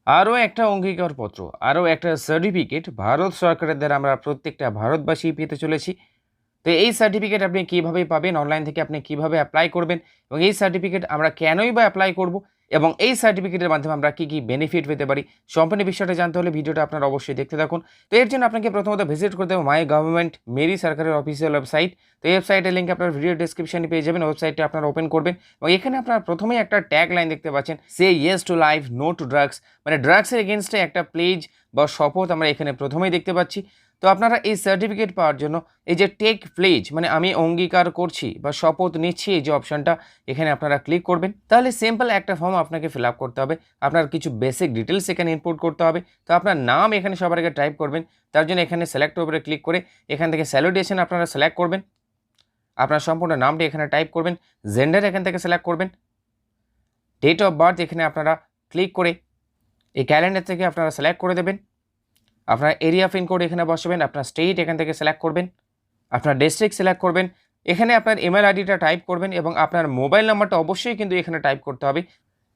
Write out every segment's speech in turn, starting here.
আরও একটা অঙ্গীকারপত্র, আরও একটা সার্টিফিকেট ভারত সরকারের দ্বারা আমরা প্রত্যেকটা ভারতবাসী পেতে চলেছি। তো এই সার্টিফিকেট আপনি কীভাবে পাবেন, অনলাইন থেকে আপনি কীভাবে অ্যাপ্লাই করবেন এবং এই সার্টিফিকেট আমরা কেনই বা অ্যাপ্লাই করব এবং এই সার্টিফিকেটের মাধ্যমে আমরা কী কী বেনিফিট পেতে পারি, সম্পূর্ণ বিষয়টা জানতে হলে ভিডিওটা আপনারা অবশ্যই দেখতে থাকুন। তো এর জন্য আপনাকে প্রথমত ভিজিট করতে হবে মাই গভর্নমেন্ট মেরি সরকারের অফিসিয়াল ওয়েবসাইট। তো এই ওয়েবসাইটের লিঙ্ক আপনার ভিডিও ডিসক্রিপশনে পেয়ে যাবেন। ওয়েবসাইটটা আপনারা ওপেন করবেন এবং এখানে আপনারা প্রথমেই একটা ট্যাগ লাইন দেখতে পাচ্ছেন, say yes to life no to drugs, মানে ড্রাগসের এগেনস্টে একটা প্লেজ বা শপথ আমরা এখানে প্রথমেই দেখতে পাচ্ছি। তো আপনারা এই সার্টিফিকেট পাওয়ার জন্য এই যে টেক প্লেজ, মানে আমি অঙ্গীকার করছি বা শপথ নিচ্ছি, এই যে অপশনটা এখানে আপনারা ক্লিক করবেন। তাহলে সিম্পল একটা ফর্ম আপনাকে ফিল আপ করতে হবে। আপনার কিছু বেসিক ডিটেলস এখানে ইনপুট করতে হবে। তো আপনার নাম এখানে সবার আগে টাইপ করবেন। তার জন্য এখানে সিলেক্ট উপরে ক্লিক করে এখান থেকে স্যালুটেশন আপনারা সিলেক্ট করবেন। আপনার সম্পূর্ণ নামটি এখানে টাইপ করবেন। জেন্ডার এখান থেকে সিলেক্ট করবেন। ডেট অফ বার্থ এখানে আপনারা ক্লিক করে এই ক্যালেন্ডার থেকে আপনারা সিলেক্ট করে দেবেন। আপনার এরিয়া পিনকোড এখানে বসাবেন। আপনার স্টেট এখান থেকে সিলেক্ট করবেন। আপনার ডিস্ট্রিক্ট সিলেক্ট করবেন। এখানে আপনার ইমেল আইডিটা টাইপ করবেন এবং আপনার মোবাইল নাম্বারটা অবশ্যই কিন্তু এখানে টাইপ করতে হবে।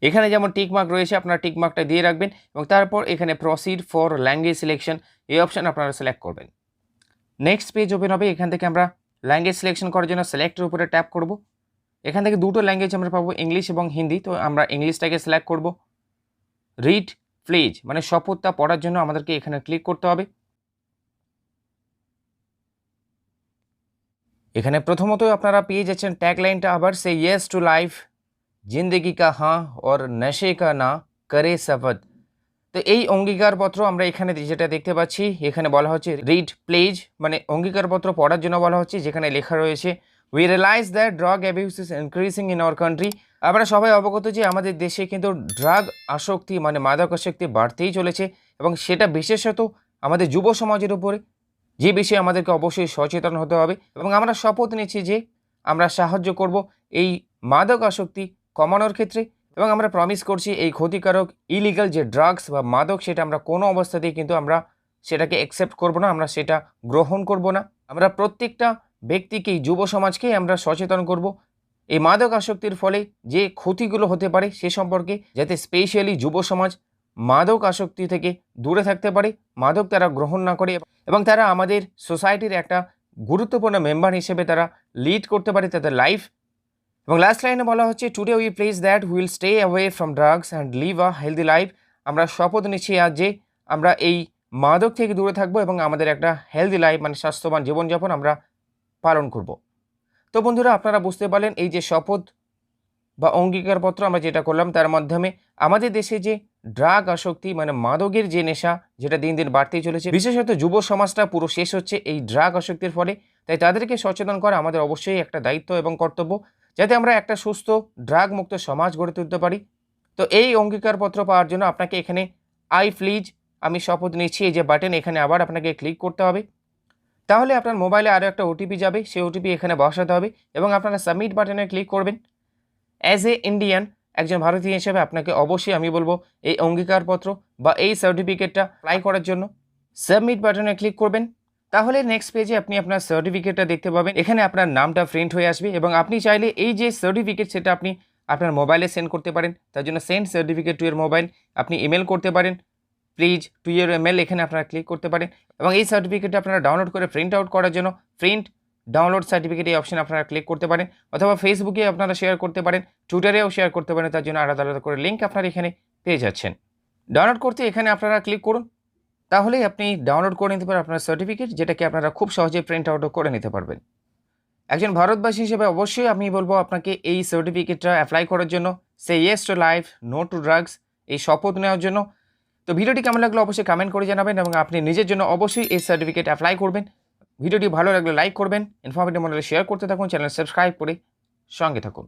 এখানে যেমন টিক মার্ক রয়েছে আপনার টিক মার্কটা দিয়ে রাখবেন এবং তারপর এখানে প্রসিড ফর ল্যাঙ্গুয়েজ সিলেকশন এই অপশান আপনারা সিলেক্ট করবেন। নেক্সট পেজ ওপেন হবে। এখান থেকে আমরা ল্যাঙ্গুয়েজ সিলেকশন করার জন্য সিলেক্টের উপরে ট্যাপ করব। এখান থেকে দুটো ল্যাঙ্গুয়েজ আমরা পাবো, ইংলিশ এবং হিন্দি। তো আমরা ইংলিশটাকে সিলেক্ট করব। রিড প্লেজ, মানে শপথটা পড়ার জন্য আমাদেরকে এখানে ক্লিক করতে হবে। এখানে প্রথমত আপনারা পেয়ে যাচ্ছেন ট্যাগ লাইনটা আবার, সে ইয়েস টু লাইফ জিন্দগি কা হ্যাঁ और नशे का ना करे शपथ। তো এই অঙ্গীকারপত্র আমরা এখানে যেটা দেখতে পাচ্ছি, এখানে বলা হচ্ছে রিড প্লেজ, মানে অঙ্গীকারপত্র পড়ার জন্য বলা হচ্ছে, যেখানে লেখা রয়েছে we realise that drug abuse is increasing in our country. আমরা সবাই অবগত যে আমাদের দেশে কিন্তু ড্রাগ আসক্তি, মানে মাদক আসক্তি বাড়তেই চলেছে এবং সেটা বিশেষত আমাদের যুব সমাজের উপরে, যে বিষয়ে আমাদেরকে অবশ্যই সচেতন হতে হবে এবং আমরা শপথ নিচ্ছি যে আমরা সাহায্য করব এই মাদক আসক্তি কমানোর ক্ষেত্রে এবং আমরা প্রমিস করছি এই ক্ষতিকারক ইলিগাল যে ড্রাগস বা মাদক সেটা আমরা কোনো অবস্থাতেই কিন্তু আমরা সেটাকে অ্যাকসেপ্ট করব না, আমরা সেটা গ্রহণ করব না। আমরা প্রত্যেকটা ব্যক্তিকেই, যুব সমাজকেই আমরা সচেতন করব এই মাদক আসক্তির ফলে যে ক্ষতিগুলো হতে পারে সে সম্পর্কে, যাতে স্পেশালি যুব সমাজ মাদক আসক্তি থেকে দূরে থাকতে পারে, মাদক তারা গ্রহণ না করে এবং তারা আমাদের সোসাইটির একটা গুরুত্বপূর্ণ মেম্বার হিসেবে তারা লিড করতে পারে তাদের লাইফ। এবং লাস্ট লাইনে বলা হচ্ছে today we pledge that will stay away from drugs and live a healthy life. আমরা শপথ নিচ্ছি আজ যে আমরা এই মাদক থেকে দূরে থাকবো এবং আমাদের একটা হেলদি লাইফ, মানে স্বাস্থ্যবান জীবনযাপন আমরা পালন করব। তো বন্ধুরা, আপনারা বুঝতে পারলেন এই যে শপথ বা অঙ্গীকারপত্র আমরা যেটা করলাম, তার মাধ্যমে আমাদের দেশে যে ড্রাগ আসক্তি, মানে মাদকের যে নেশা, যেটা দিন দিন বাড়তেই চলেছে, বিশেষত যুব সমাজটা পুরো শেষ হচ্ছে এই ড্রাগ আসক্তির ফলে। তাই তাদেরকে সচেতন করা আমাদের অবশ্যই একটা দায়িত্ব এবং কর্তব্য, যাতে আমরা একটা সুস্থ ড্রাগ মুক্ত সমাজ গড়ে তুলতে পারি। তো এই অঙ্গীকারপত্র পাওয়ার জন্য আপনাকে এখানে আই প্লিজ, আমি শপথ নিচ্ছি, এই যে বাটন, এখানে আবার আপনাকে ক্লিক করতে হবে। তাহলে আপনার মোবাইলে আরও একটা ওটিপি যাবে, সেই ওটিপি এখানে বসাতে হবে এবং আপনারা সাবমিট বাটনে ক্লিক করবেন। অ্যাজ এ ইন্ডিয়ান, একজন ভারতীয় হিসেবে আপনাকে অবশ্যই আমি বলবো এই অঙ্গীকারপত্র বা এই সার্টিফিকেটটা অ্যাপ্লাই করার জন্য সাবমিট বাটনে ক্লিক করবেন। তাহলে নেক্সট পেজে আপনি আপনার সার্টিফিকেটটা দেখতে পাবেন। এখানে আপনার নামটা প্রিন্ট হয়ে আসবে এবং আপনি চাইলে এই যে সার্টিফিকেট সেটা আপনি আপনার মোবাইলে সেন্ড করতে পারেন। তার জন্য সেন্ড সার্টিফিকেট টু ইয়ার মোবাইল আপনি ইমেল করতে পারেন। প্লিজ টু ইয়ার ইমেল এখানে আপনারা ক্লিক করতে পারেন এবং এই সার্টিফিকেটটা আপনারা ডাউনলোড করে প্রিন্ট আউট করার জন্য প্রিন্ট ডাউনলোড সার্টিফিকেট এই অপশন আপনারা ক্লিক করতে পারেন, অথবা ফেসবুকে আপনারা শেয়ার করতে পারেন, টুইটারেও শেয়ার করতে পারেন। তার জন্য আলাদা আলাদা করে লিঙ্ক আপনারা এখানে পেয়ে যাচ্ছেন। ডাউনলোড করতে এখানে আপনারা ক্লিক করুন, তাহলেই আপনি ডাউনলোড করে নিতে পারেন আপনার সার্টিফিকেট, যেটাকে আপনারা খুব সহজে প্রিন্ট আউটও করে নিতে পারবেন। একজন ভারতবাসী হিসেবে অবশ্যই আমি বলবো আপনাকে এই সার্টিফিকেটটা অ্যাপ্লাই করার জন্য, say yes to life no to drugs, এই শপথ নেওয়ার জন্য। তো ভিডিওটি কেমন লাগলো অবশ্যই কমেন্ট করে জানাবেন এবং আপনি নিজের জন্য অবশ্যই এই সার্টিফিকেট অ্যাপ্লাই করবেন। ভিডিওটি ভালো লাগলে লাইক করবেন, ইনফরমেটিভ মনে হলে শেয়ার করতে থাকুন, চ্যানেল সাবস্ক্রাইব করে সঙ্গে থাকুন।